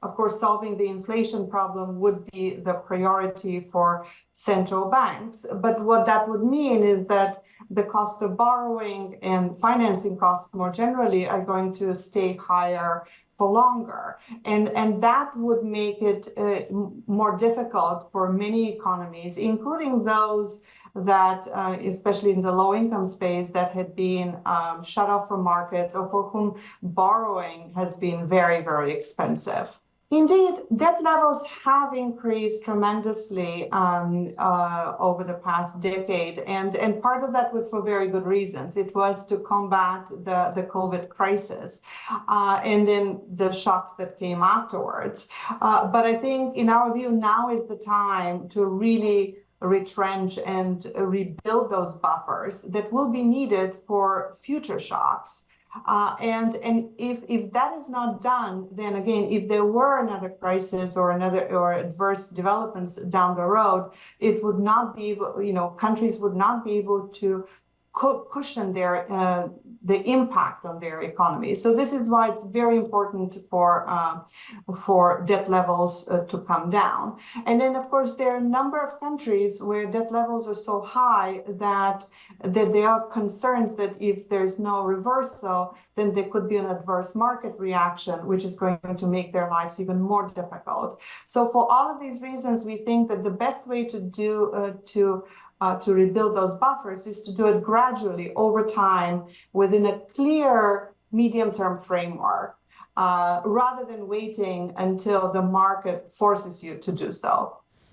of course, solving the inflation problem would be the priority for central banks. But what that would mean is that the cost of borrowing and financing costs more generally are going to stay higher for longer. And that would make it more difficult for many economies, including those that, especially in the low-income space, that had been shut off from markets or for whom borrowing has been very, very expensive. Indeed, debt levels have increased tremendously over the past decade, and part of that was for very good reasons. It was to combat the COVID crisis and then the shocks that came afterwards. But I think, in our view, now is the time to really retrench and rebuild those buffers that will be needed for future shocks. And if that is not done, then again, if there were another crisis or adverse developments down the road, it would not be able, countries would not be able to cushion the impact on their economy. So this is why it's very important for debt levels to come down. And then, of course, there are a number of countries where debt levels are so high that there are concerns that if there's no reversal, then there could be an adverse market reaction, which is going to make their lives even more difficult. So for all of these reasons, we think that the best way to rebuild those buffers is to do it gradually over time within a clear medium-term framework, rather than waiting until the market forces you to do so.